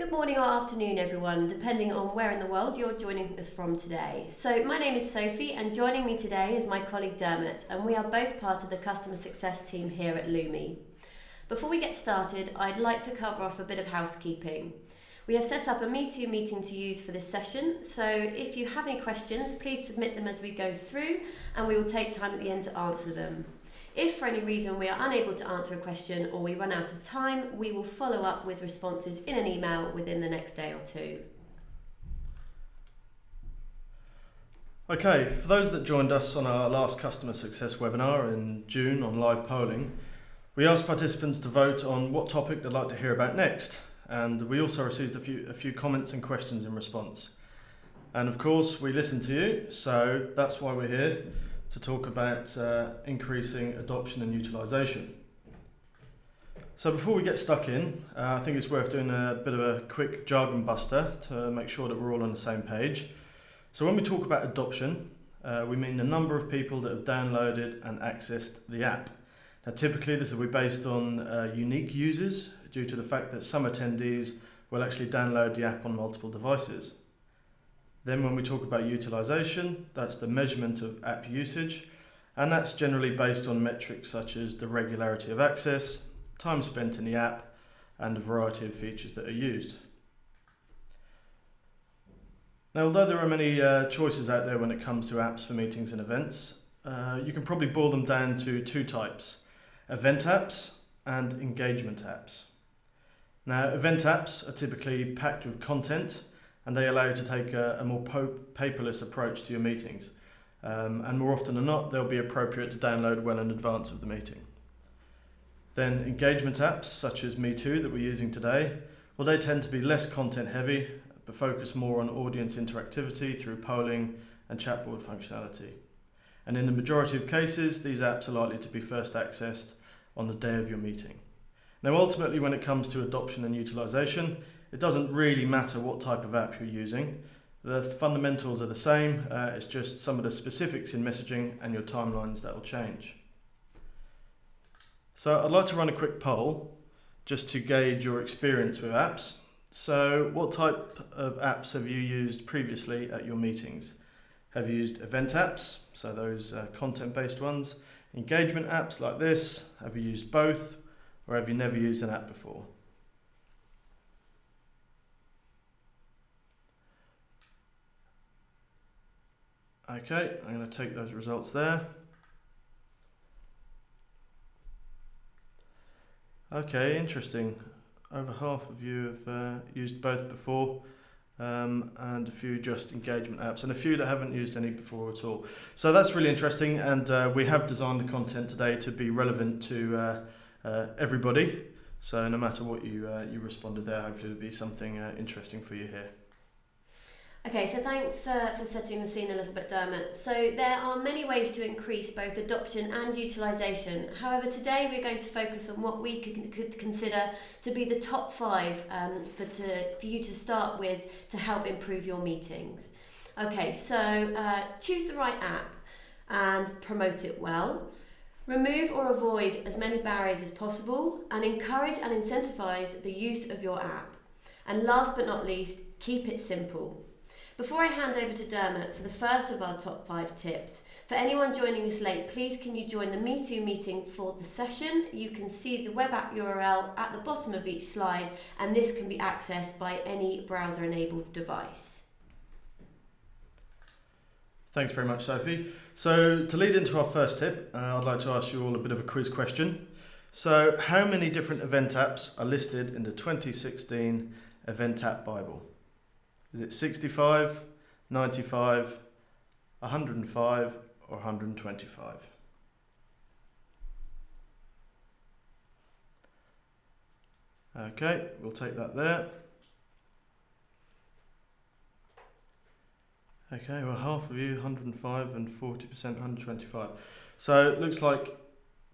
Good morning or afternoon everyone, depending on where in the world you're joining us from today. So my name is Sophie and joining me today is my colleague Dermott, and we are both part of the customer success team here at Lumi. Before we get started, I'd like to cover off a bit of housekeeping. We have set up a Meetoo meeting to use for this session, so if you have any questions, please submit them as we go through and we will take time at the end to answer them. If for any reason we are unable to answer a question or we run out of time, we will follow up with responses in an email within the next day or two. Okay, for those that joined us on our last customer success webinar in June on live polling, we asked participants to vote on what topic they'd like to hear about next, and we also received a few comments and questions in response. And of course, we listened to you, so that's why we're here, to talk about increasing adoption and utilisation. So before we get stuck in, I think it's worth doing a bit of a quick Jargon Buster to make sure that we're all on the same page. So when we talk about adoption, we mean the number of people that have downloaded and accessed the app. Now typically this will be based on unique users due to the fact that some attendees will actually download the app on multiple devices. Then when we talk about utilisation, that's the measurement of app usage, and that's generally based on metrics such as the regularity of access, time spent in the app, and a variety of features that are used. Now, although there are many choices out there when it comes to apps for meetings and events, you can probably boil them down to two types: event apps and engagement apps. Now, event apps are typically packed with content, and they allow you to take a more paperless approach to your meetings. And more often than not, they'll be appropriate to download well in advance of the meeting. Then engagement apps, such as Meetoo that we're using today, well, they tend to be less content heavy, but focus more on audience interactivity through polling and chatbot functionality. And in the majority of cases, these apps are likely to be first accessed on the day of your meeting. Now, ultimately, when it comes to adoption and utilisation, it doesn't really matter what type of app you're using. The fundamentals are the same, it's just some of the specifics in messaging and your timelines that will change. So I'd like to run a quick poll just to gauge your experience with apps. So what type of apps have you used previously at your meetings? Have you used event apps, so those content-based ones, engagement apps like this? Have you used both, or have you never used an app before? Okay, I'm going to take those results there. Okay, interesting. Over half of you have used both before, and a few just engagement apps, and a few that haven't used any before at all. So that's really interesting, and we have designed the content today to be relevant to everybody. So no matter what you responded there, hopefully it'll be something interesting for you here. Okay, so thanks for setting the scene a little bit, Dermott. So there are many ways to increase both adoption and utilisation. However, today we're going to focus on what we could consider to be the top 5 for you to start with to help improve your meetings. Okay, so choose the right app and promote it well. Remove or avoid as many barriers as possible, and encourage and incentivise the use of your app. And last but not least, keep it simple. Before I hand over to Dermott for the first of our top 5 tips, for anyone joining us late, please can you join the Meetoo meeting for the session? You can see the web app URL at the bottom of each slide, and this can be accessed by any browser-enabled device. Thanks very much, Sophie. So to lead into our first tip, I'd like to ask you all a bit of a quiz question. So how many different event apps are listed in the 2016 Event App Bible? Is it 65, 95, 105, or 125? Okay, we'll take that there. Okay, well, half of you, 105, and 40%, 125. So it looks like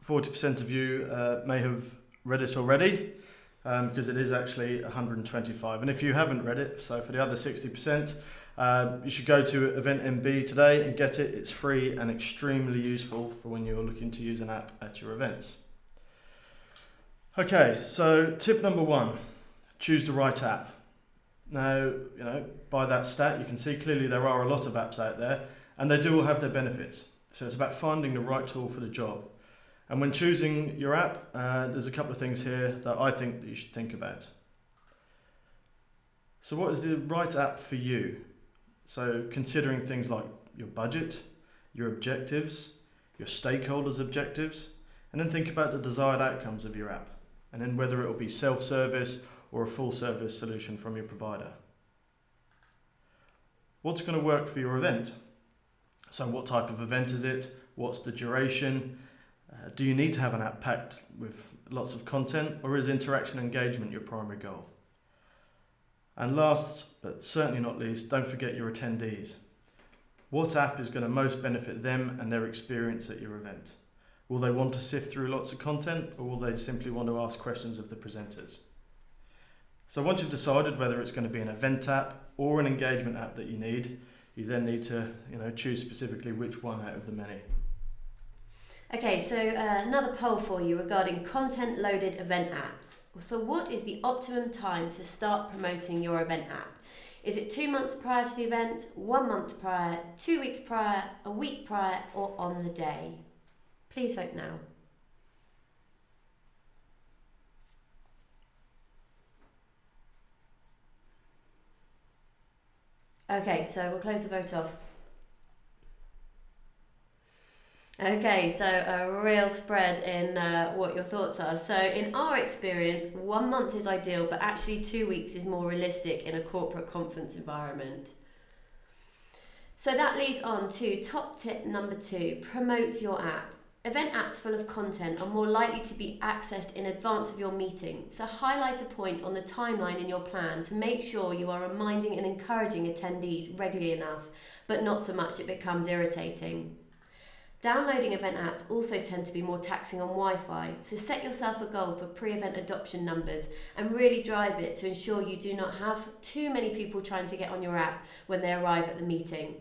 40% of you may have read it already, because it is actually 125. And if you haven't read it, so for the other 60%, you should go to EventMB today and get it. It's free and extremely useful for when you're looking to use an app at your events. Okay, so tip number 1, choose the right app. Now, by that stat, you can see clearly there are a lot of apps out there, and they do all have their benefits. So it's about finding the right tool for the job. And when choosing your app, there's a couple of things here that I think that you should think about. So what is the right app for you? So considering things like your budget, your objectives, your stakeholders' objectives, and then think about the desired outcomes of your app, and then whether it will be self-service or a full-service solution from your provider. What's going to work for your event? So what type of event is it? What's the duration? Do you need to have an app packed with lots of content, or is interaction and engagement your primary goal? And last, but certainly not least, don't forget your attendees. What app is going to most benefit them and their experience at your event? Will they want to sift through lots of content, or will they simply want to ask questions of the presenters? So once you've decided whether it's going to be an event app or an engagement app that you need, you then need to choose specifically which one out of the many. Okay, so another poll for you regarding content-loaded event apps. So what is the optimum time to start promoting your event app? Is it 2 months prior to the event, 1 month prior, 2 weeks prior, a week prior, or on the day? Please vote now. Okay, so we'll close the vote off. Okay, so a real spread in what your thoughts are. So in our experience, 1 month is ideal, but actually 2 weeks is more realistic in a corporate conference environment. So that leads on to top tip number 2, promote your app. Event apps full of content are more likely to be accessed in advance of your meeting, so highlight a point on the timeline in your plan to make sure you are reminding and encouraging attendees regularly enough, but not so much it becomes irritating. Downloading event apps also tend to be more taxing on Wi-Fi, so set yourself a goal for pre-event adoption numbers and really drive it to ensure you do not have too many people trying to get on your app when they arrive at the meeting.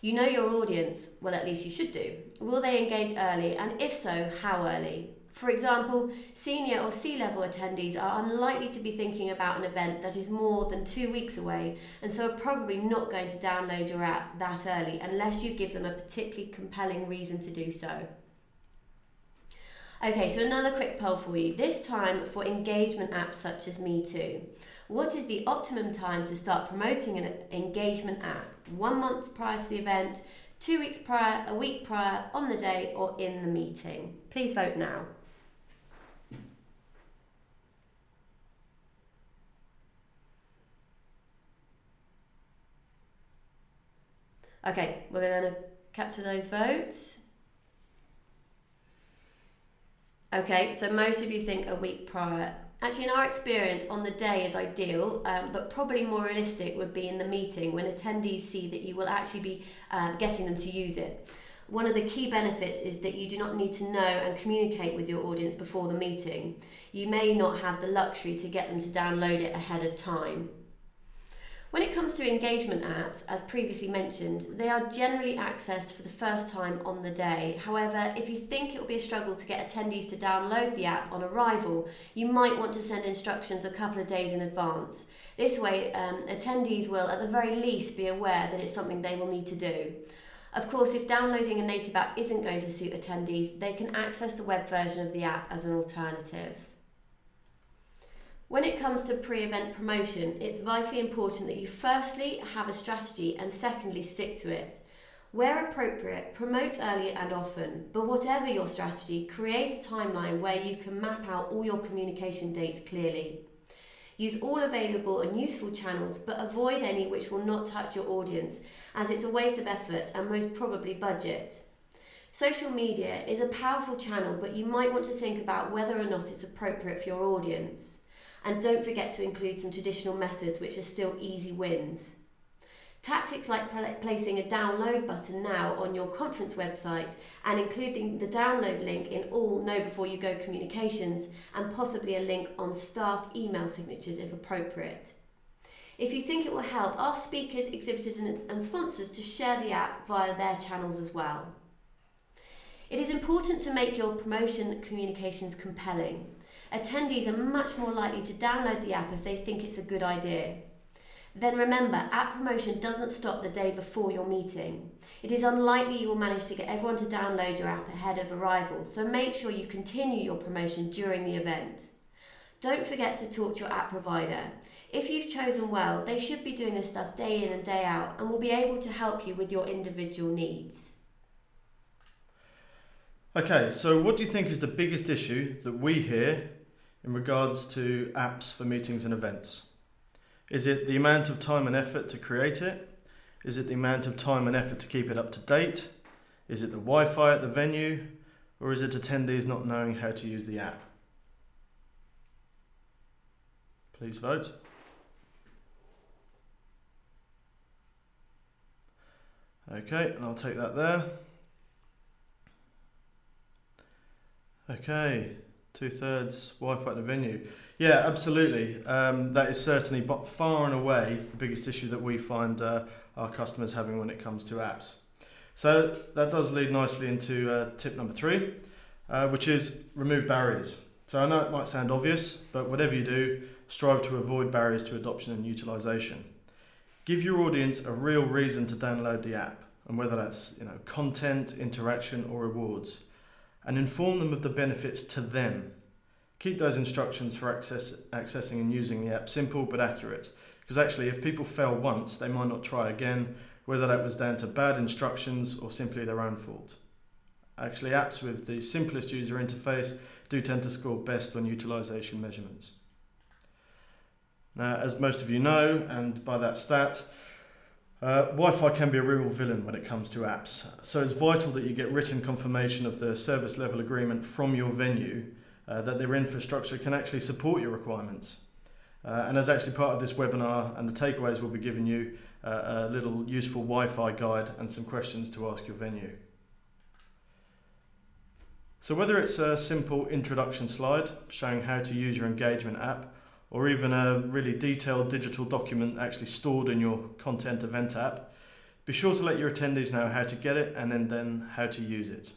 You know your audience, well at least you should do. Will they engage early, and if so, how early? For example, senior or C-level attendees are unlikely to be thinking about an event that is more than 2 weeks away, and so are probably not going to download your app that early unless you give them a particularly compelling reason to do so. Okay, so another quick poll for you, this time for engagement apps such as Meetoo. What is the optimum time to start promoting an engagement app? 1 month prior to the event, 2 weeks prior, a week prior, on the day, or in the meeting? Please vote now. Okay, we're going to capture those votes. Okay, so most of you think a week prior. Actually, in our experience, on the day is ideal, but probably more realistic would be in the meeting when attendees see that you will actually be getting them to use it. One of the key benefits is that you do not need to know and communicate with your audience before the meeting. You may not have the luxury to get them to download it ahead of time. When it comes to engagement apps, as previously mentioned, they are generally accessed for the first time on the day. However, if you think it will be a struggle to get attendees to download the app on arrival, you might want to send instructions a couple of days in advance. This way, attendees will at the very least be aware that it's something they will need to do. Of course, if downloading a native app isn't going to suit attendees, they can access the web version of the app as an alternative. When it comes to pre-event promotion, it's vitally important that you firstly have a strategy and secondly stick to it. Where appropriate, promote early and often, but whatever your strategy, create a timeline where you can map out all your communication dates clearly. Use all available and useful channels, but avoid any which will not touch your audience, as it's a waste of effort and most probably budget. Social media is a powerful channel, but you might want to think about whether or not it's appropriate for your audience. And don't forget to include some traditional methods which are still easy wins. Tactics like placing a download button now on your conference website and including the download link in all know before you go communications and possibly a link on staff email signatures if appropriate. If you think it will help, ask speakers, exhibitors and sponsors to share the app via their channels as well. It is important to make your promotion communications compelling. Attendees are much more likely to download the app if they think it's a good idea. then remember, app promotion doesn't stop the day before your meeting. It is unlikely you will manage to get everyone to download your app ahead of arrival, so make sure you continue your promotion during the event. Don't forget to talk to your app provider. If you've chosen well, they should be doing this stuff day in and day out and will be able to help you with your individual needs. Okay, so what do you think is the biggest issue that we hear in regards to apps for meetings and events? Is it the amount of time and effort to create it? Is it the amount of time and effort to keep it up to date? Is it the Wi-Fi at the venue? Or is it attendees not knowing how to use the app? Please vote. Okay, and I'll take that there. Okay, 2/3 Wi-Fi at the venue. Yeah, absolutely. That is certainly far and away the biggest issue that we find our customers having when it comes to apps. So that does lead nicely into tip number 3, which is remove barriers. So I know it might sound obvious, but whatever you do, strive to avoid barriers to adoption and utilization. Give your audience a real reason to download the app, and whether that's content, interaction, or rewards, and inform them of the benefits to them. Keep those instructions for accessing and using the app simple but accurate, because actually if people fail once, they might not try again, whether that was down to bad instructions or simply their own fault. Actually, apps with the simplest user interface do tend to score best on utilization measurements. Now, as most of you know, and by that stat, Wi-Fi can be a real villain when it comes to apps. So it's vital that you get written confirmation of the service level agreement from your venue that their infrastructure can actually support your requirements. And as actually part of this webinar and the takeaways, we'll be giving you a little useful Wi-Fi guide and some questions to ask your venue. So whether it's a simple introduction slide showing how to use your engagement app, or even a really detailed digital document actually stored in your content event app, be sure to let your attendees know how to get it and then how to use it.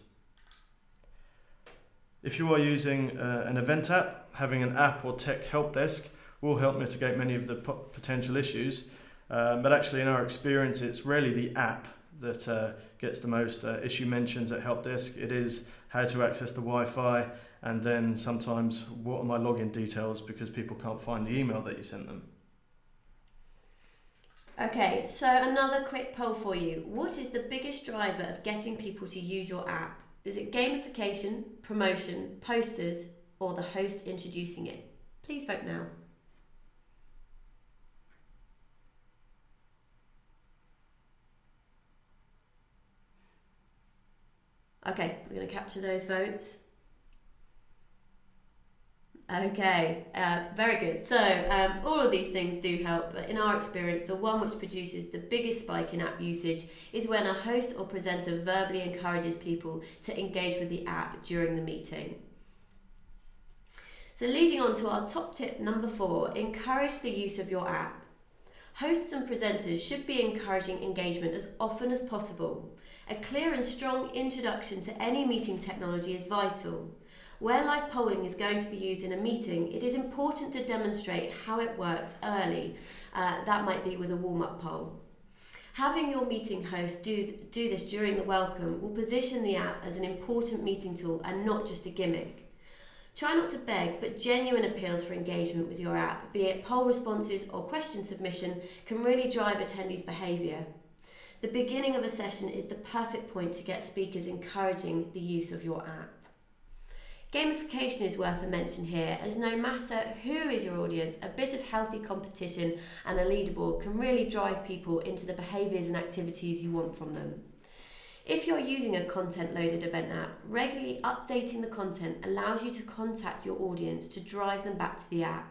If you are using an event app, having an app or tech help desk will help mitigate many of the potential issues, but actually in our experience it's rarely the app that gets the most issue mentions at help desk. It is how to access the Wi-Fi, and then sometimes what are my login details, because people can't find the email that you sent them. Okay, so another quick poll for you. What is the biggest driver of getting people to use your app? Is it gamification, promotion, posters, or the host introducing it? Please vote now. Okay, we're going to capture those votes. Okay, very good. So all of these things do help, but in our experience, the one which produces the biggest spike in app usage is when a host or presenter verbally encourages people to engage with the app during the meeting. So leading on to our top tip number 4, encourage the use of your app. Hosts and presenters should be encouraging engagement as often as possible. A clear and strong introduction to any meeting technology is vital. Where live polling is going to be used in a meeting, it is important to demonstrate how it works early. That might be with a warm-up poll. Having your meeting host do this during the welcome will position the app as an important meeting tool and not just a gimmick. Try not to beg, but genuine appeals for engagement with your app, be it poll responses or question submission, can really drive attendees' behaviour. The beginning of a session is the perfect point to get speakers encouraging the use of your app. Gamification is worth a mention here, as no matter who is your audience, a bit of healthy competition and a leaderboard can really drive people into the behaviours and activities you want from them. If you're using a content-loaded event app, regularly updating the content allows you to contact your audience to drive them back to the app.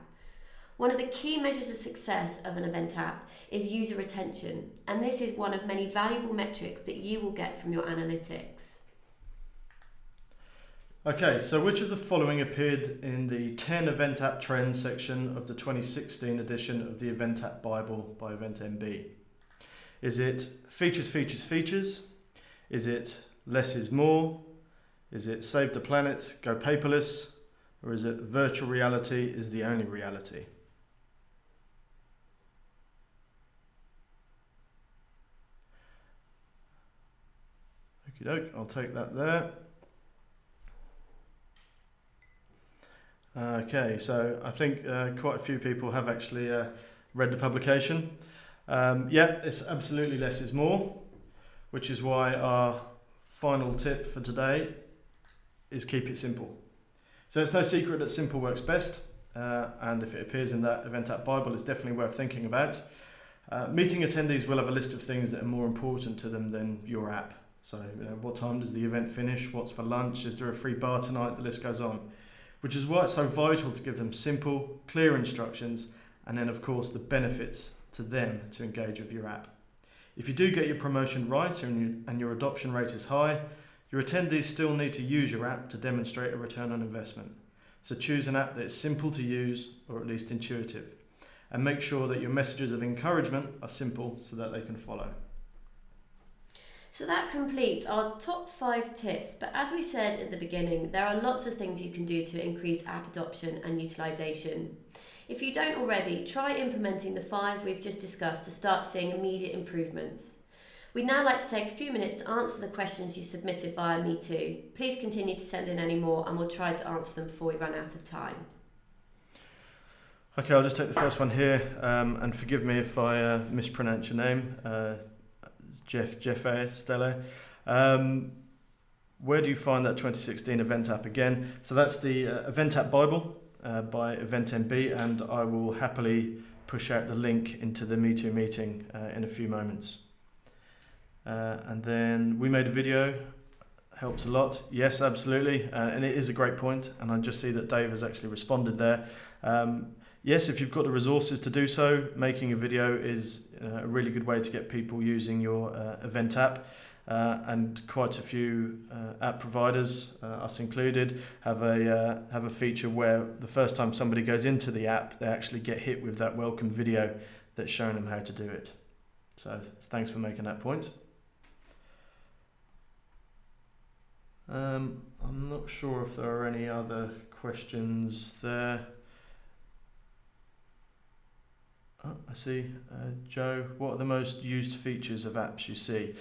One of the key measures of success of an event app is user retention, and this is one of many valuable metrics that you will get from your analytics. Okay, so which of the following appeared in the 10 Event App Trends section of the 2016 edition of the Event App Bible by EventMB? Is it features, features, features? Is it less is more? Is it save the planet, go paperless? Or is it virtual reality is the only reality? Okey-doke, I'll take that there. Okay, so I think quite a few people have actually read the publication. Yeah, it's absolutely less is more, which is why our final tip for today is keep it simple. So it's no secret that simple works best, and if it appears in that Event App Bible, it's definitely worth thinking about. Meeting attendees will have a list of things that are more important to them than your app. So, what time does the event finish? What's for lunch? Is there a free bar tonight? The list goes on. Which is why it's so vital to give them simple, clear instructions, and then of course the benefits to them to engage with your app. If you do get your promotion right and your adoption rate is high, your attendees still need to use your app to demonstrate a return on investment. So choose an app that is simple to use, or at least intuitive, and make sure that your messages of encouragement are simple so that they can follow. So that completes our top 5 tips, but as we said at the beginning, there are lots of things you can do to increase app adoption and utilisation. If you don't already, try implementing the 5 we've just discussed to start seeing immediate improvements. We'd now like to take a few minutes to answer the questions you submitted via Meetoo. Please continue to send in any more and we'll try to answer them before we run out of time. Okay, I'll just take the first one here, and forgive me if I mispronounce your name. Jeff Stella. Where do you find that 2016 event app again? So that's the Event App Bible by EventMB, and I will happily push out the link into the Meetoo meeting in a few moments. And then we made a video, helps a lot. Yes, absolutely, and it is a great point, and I just see that Dave has actually responded there. Yes, if you've got the resources to do so, making a video is a really good way to get people using your event app, and quite a few app providers, us included, have a feature where the first time somebody goes into the app, they actually get hit with that welcome video that's showing them how to do it. So thanks for making that point. I'm not sure if there are any other questions there. Oh, I see. Joe, what are the most used features of apps you see?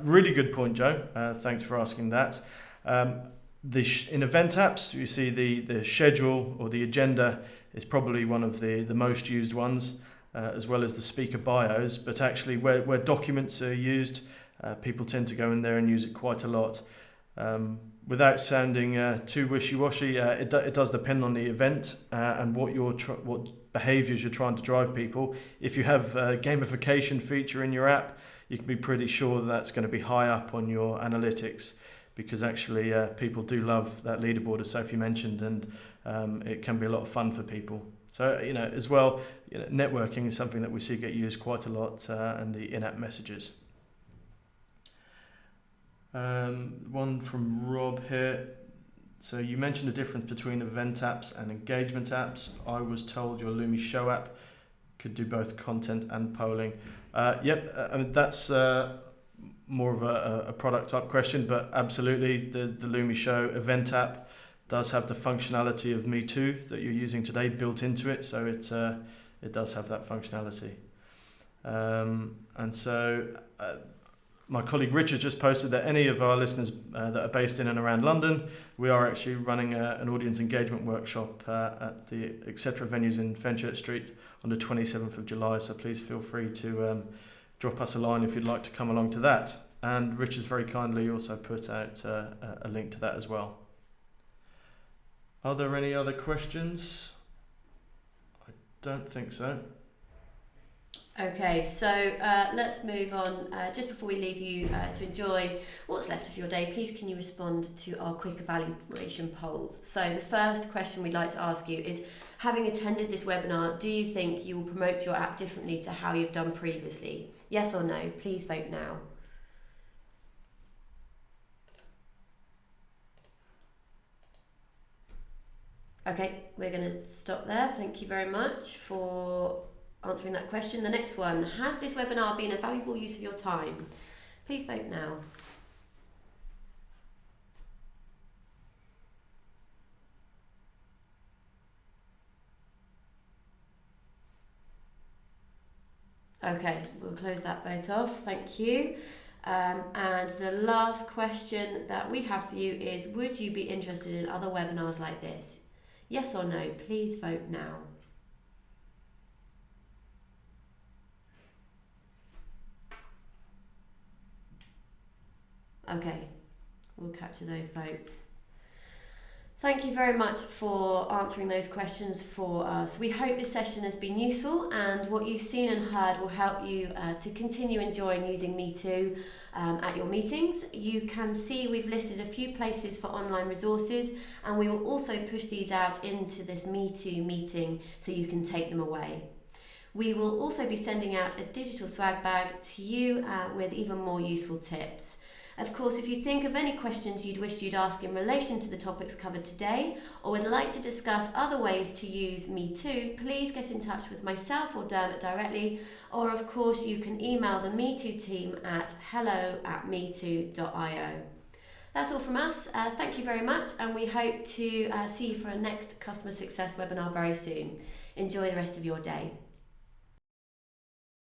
Really good point, Joe. Thanks for asking that. In event apps, you see the schedule or the agenda is probably one of the most used ones, as well as the speaker bios. But actually, where documents are used, people tend to go in there and use it quite a lot. Without sounding too wishy-washy, it does depend on the event and what behaviours you're trying to drive people. If you have a gamification feature in your app, you can be pretty sure that's going to be high up on your analytics, because actually people do love that leaderboard, as Sophie mentioned, and it can be a lot of fun for people. So, as well, networking is something that we see get used quite a lot, and the in-app messages. One from Rob here. So you mentioned the difference between event apps and engagement apps. I was told your Lumi Show app could do both content and polling. Yep, I mean, that's more of a product type question, but absolutely the Lumi Show event app does have the functionality of Meetoo that you're using today built into it, so it does have that functionality. And so my colleague Richard just posted that any of our listeners that are based in and around London, we are actually running an audience engagement workshop at the Etc. venues in Fenchurch Street on the 27th of July, so please feel free to drop us a line if you'd like to come along to that. And Richard's very kindly also put out a link to that as well. Are there any other questions? I don't think so. Okay, so let's move on. Just before we leave you to enjoy what's left of your day, please can you respond to our quick evaluation polls? So the first question we'd like to ask you is, having attended this webinar, do you think you will promote your app differently to how you've done previously? Yes or no? Please vote now. Okay, we're going to stop there. Thank you very much for answering that question. The next one, has this webinar been a valuable use of your time? Please vote now. Okay, we'll close that vote off. Thank you. And the last question that we have for you is, would you be interested in other webinars like this? Yes or no? Please vote now. Okay, we'll capture those votes. Thank you very much for answering those questions for us. We hope this session has been useful, and what you've seen and heard will help you to continue enjoying using Meetoo at your meetings. You can see we've listed a few places for online resources, and we will also push these out into this Meetoo meeting so you can take them away. We will also be sending out a digital swag bag to you with even more useful tips. Of course, if you think of any questions you'd ask in relation to the topics covered today, or would like to discuss other ways to use Meetoo, please get in touch with myself or Dermott directly, or of course you can email the Meetoo team at hello@meetoo.io. That's all from us. Thank you very much, and we hope to see you for our next customer success webinar very soon. Enjoy the rest of your day.